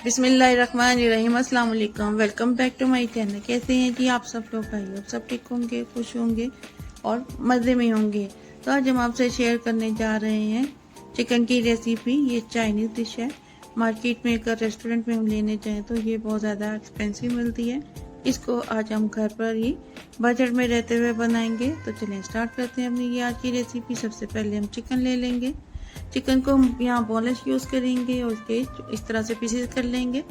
बिस्मिल्लाहिर्रहमानिर्रहीम। अस्सलाम वालेकुम। Welcome back to my channel. कैसे हैं जी आप सब लोग भाई? आप सब ठीक होंगे, खुश होंगे और मज़े में होंगे। तो आज हम आपसे शेयर करने जा रहे हैं चिकन की रेसिपी। ये चाइनीज़ डिश है। मार्केट में अगर रेस्टोरेंट में हम लेने जाएँ तो ये बहुत ज़्यादा एक्सपेंसिव मिलती है। इसको आज हम घर पर ही बजट में रहते हुए बनाएंगे। तो चलें स्टार्ट करते हैं अपनी ये आज की रेसिपी। सबसे पहले हम चिकन ले लेंगे। चिकन को हम यहाँ बोनलेस यूज़ करेंगे और इसके इस तरह से पीसेस कर लेंगे।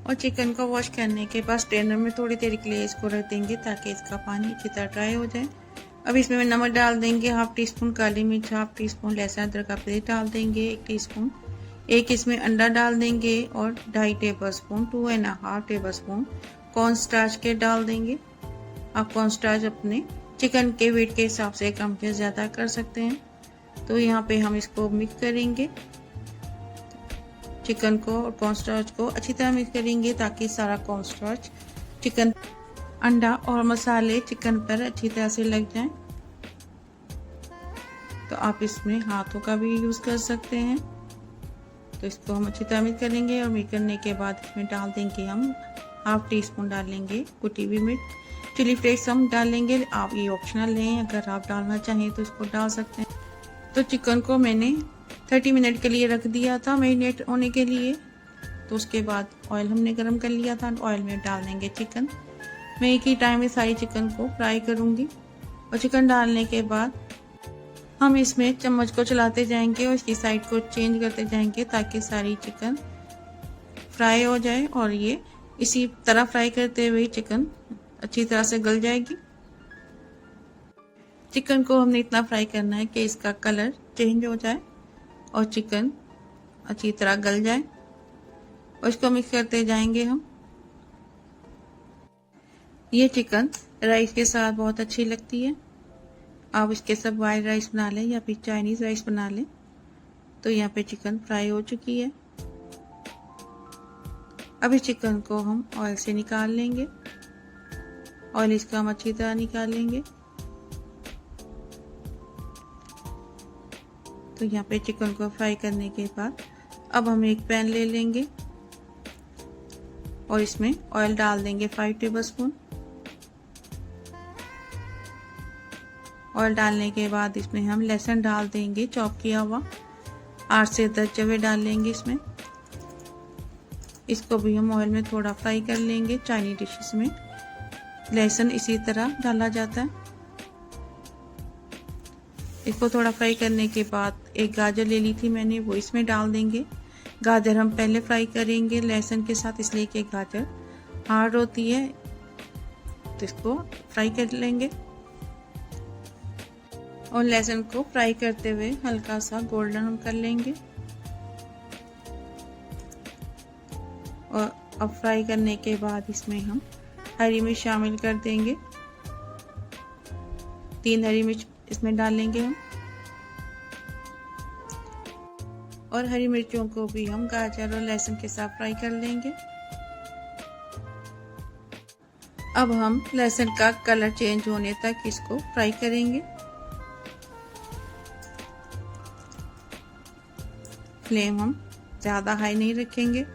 और चिकन को वॉश करने के बाद स्ट्रेनर में थोड़ी देर के लिए इसको रख देंगे ताकि इसका पानी अच्छी तरह ड्राई हो जाए। अब इसमें नमक डाल देंगे, हाफ टी स्पून काली मिर्च, हाफ टी स्पून लहसुन अदरक का पेस्ट डाल देंगे, 1 टीस्पून, एक इसमें अंडा डाल देंगे और 2.5 table spoon 2.5 table spoon corn starch के डाल देंगे। आप कॉर्न स्टार्च अपने चिकन के वेट के हिसाब से कम या ज़्यादा कर सकते हैं। तो यहाँ पे हम इसको मिक्स करेंगे, चिकन को और कॉर्न स्टार्च को अच्छी तरह मिक्स करेंगे ताकि सारा कॉर्न स्टार्च, चिकन, अंडा और मसाले चिकन पर अच्छी तरह से लग जाएं। तो आप इसमें हाथों का भी यूज़ कर सकते हैं। तो इसको हम अच्छी तरह मिक्स करेंगे और मिक्स करने के बाद इसमें डाल देंगे हम हाफ टी स्पून डालेंगे कुटी हुई मिर्च, चिली फ्लेक्स हम डालेंगे। आप ये ऑप्शनल हैं, अगर आप डालना चाहें तो इसको डाल सकते हैं। तो चिकन को मैंने 30 मिनट के लिए रख दिया था मैरिनेट होने के लिए। तो उसके बाद ऑयल हमने गरम कर लिया था। ऑयल में डाल देंगे चिकन। मैं एक ही टाइम में सारी चिकन को फ्राई करूंगी। और चिकन डालने के बाद हम इसमें चम्मच को चलाते जाएंगे और इसकी साइड को चेंज करते जाएंगे ताकि सारी चिकन फ्राई हो जाए। और ये इसी तरह फ्राई करते हुए चिकन अच्छी तरह से गल जाएगी। चिकन को हमने इतना फ्राई करना है कि इसका कलर चेंज हो जाए और चिकन अच्छी तरह गल जाए। और इसको मिक्स करते जाएंगे हम। ये चिकन राइस के साथ बहुत अच्छी लगती है। आप इसके साथ वाइट राइस बना लें या फिर चाइनीज़ राइस बना लें। तो यहाँ पे चिकन फ्राई हो चुकी है। अब इस चिकन को हम ऑयल से निकाल लेंगे। ऑयल इसका हम अच्छी तरह निकाल लेंगे। तो यहाँ पे चिकन को फ्राई करने के बाद अब हम एक पैन ले लेंगे और इसमें ऑयल डाल देंगे 5 टेबल स्पून। ऑयल डालने के बाद इसमें हम लहसुन डाल देंगे चॉप किया हुआ, 8 से 10 जवे डाल लेंगे इसमें। इसको भी हम ऑयल में थोड़ा फ्राई कर लेंगे। चाइनीज डिशेस में लहसुन इसी तरह डाला जाता है। इसको थोड़ा फ्राई करने के बाद एक गाजर ले ली थी मैंने, वो इसमें डाल देंगे। गाजर हम पहले फ्राई करेंगे लहसुन के साथ, इसलिए कि गाजर हार्ड होती है। तो इसको फ्राई कर लेंगे और लहसुन को फ्राई करते हुए हल्का सा गोल्डन हम कर लेंगे। और अब फ्राई करने के बाद इसमें हम हरी मिर्च शामिल कर देंगे। 3 हरी मिर्च इसमें डालेंगे हम। और हरी मिर्चों को भी हम गाजर और लहसुन के साथ फ्राई कर लेंगे। अब हम लहसुन का कलर चेंज होने तक इसको फ्राई करेंगे। फ्लेम हम ज़्यादा हाई नहीं रखेंगे।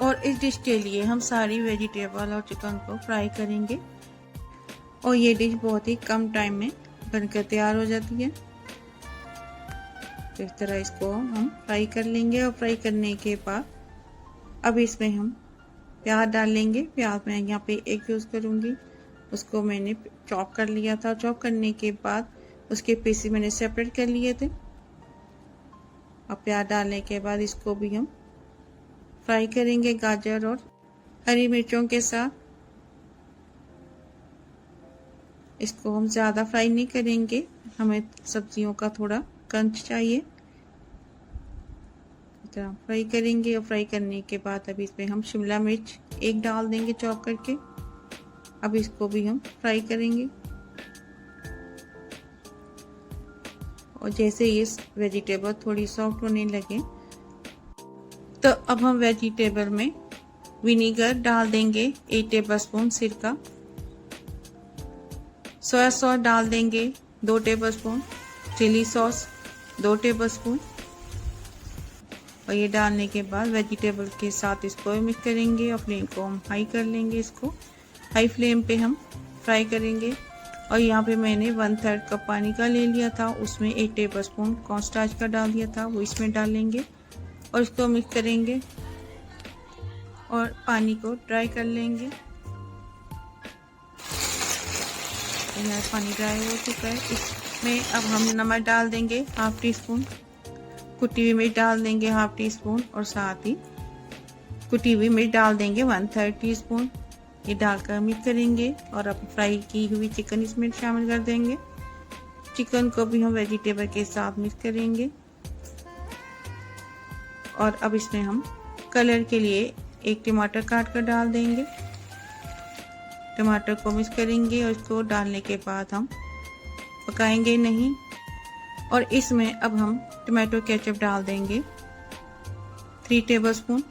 और इस डिश के लिए हम सारी वेजिटेबल और चिकन को फ्राई करेंगे। और ये डिश बहुत ही कम टाइम में बनकर तैयार हो जाती है। तो इस तरह इसको हम फ्राई कर लेंगे। और फ्राई करने के बाद अब इसमें हम प्याज डाल लेंगे। प्याज मैं यहाँ पे एक यूज़ करूँगी, उसको मैंने चॉप कर लिया था। चॉप करने के बाद उसके पीसेस मैंने सेपरेट कर लिए थे। अब प्याज डालने के बाद इसको भी हम फ्राई करेंगे गाजर और हरी मिर्चों के साथ। इसको हम ज़्यादा फ्राई नहीं करेंगे, हमें सब्जियों का थोड़ा क्रंच चाहिए। इस तरह फ्राई करेंगे। और फ्राई करने के बाद अब इसमें हम शिमला मिर्च एक डाल देंगे चॉप करके। अब इसको भी हम फ्राई करेंगे। और जैसे ये वेजिटेबल थोड़ी सॉफ्ट होने लगे तो अब हम वेजिटेबल में विनीगर डाल देंगे, 1 टेबल स्पून सिरका। सोया सॉस डाल देंगे 2 tablespoon, chilli sauce 2 tablespoon, और ये डालने के बाद वेजिटेबल के साथ इसको मिक्स करेंगे और फ्लेम को हम हाई कर लेंगे। इसको हाई फ्लेम पे हम फ्राई करेंगे। और यहाँ पे मैंने 1/3 कप पानी का ले लिया था, उसमें 1 टेबलस्पून कॉर्नस्टार्च का डाल दिया था, वो इसमें डालेंगे और इसको मिक्स करेंगे और पानी को ड्राई कर लेंगे। पानी ड्राई हो चुका है। इसमें अब हम नमक डाल देंगे 1/2 टीस्पून, कुटी हुई मिर्च डाल देंगे 1/2 टीस्पून और साथ ही कुटी हुई मिर्च डाल देंगे 1/3 टीस्पून। ये डालकर मिक्स करेंगे और अब फ्राई की हुई चिकन इसमें शामिल कर देंगे। चिकन को भी हम वेजिटेबल के साथ मिक्स करेंगे और अब इसमें हम कलर के लिए 1 टमाटर काट कर डाल देंगे। टमाटर को मिक्स करेंगे और इसको डालने के बाद हम पकाएंगे नहीं। और इसमें अब हम टमाटो केचप डाल देंगे 3 टेबलस्पून।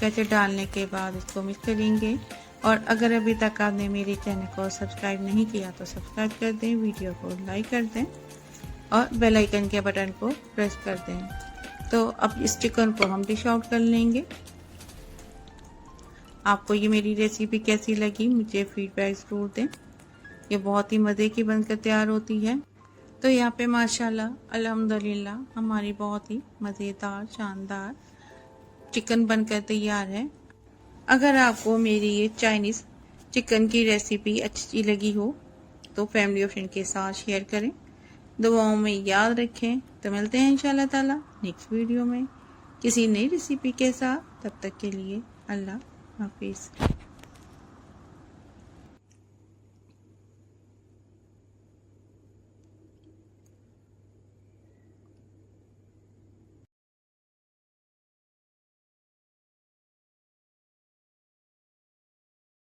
केचप डालने के बाद इसको मिक्स करेंगे। और अगर अभी तक आपने मेरे चैनल को सब्सक्राइब नहीं किया तो सब्सक्राइब कर दें, वीडियो को लाइक कर दें और बेल आइकन के बटन को प्रेस कर दें। तो अब इस चिकन को हम डिश आउट कर लेंगे। आपको ये मेरी रेसिपी कैसी लगी मुझे फीडबैक ज़रूर दें। ये बहुत ही मज़े की बनकर तैयार होती है। तो यहाँ पे माशाल्लाह अल्हम्दुलिल्लाह हमारी बहुत ही मज़ेदार शानदार चिकन बनकर तैयार है। अगर आपको मेरी ये चाइनीज़ चिकन की रेसिपी अच्छी लगी हो तो फैमिली और फ्रेंड के साथ शेयर करें, दुआओं में याद रखें। तो मिलते हैं इंशाल्लाह ताला नेक्स्ट वीडियो में किसी नई रेसिपी के साथ। तब तक के लिए अल्लाह हाफिज़।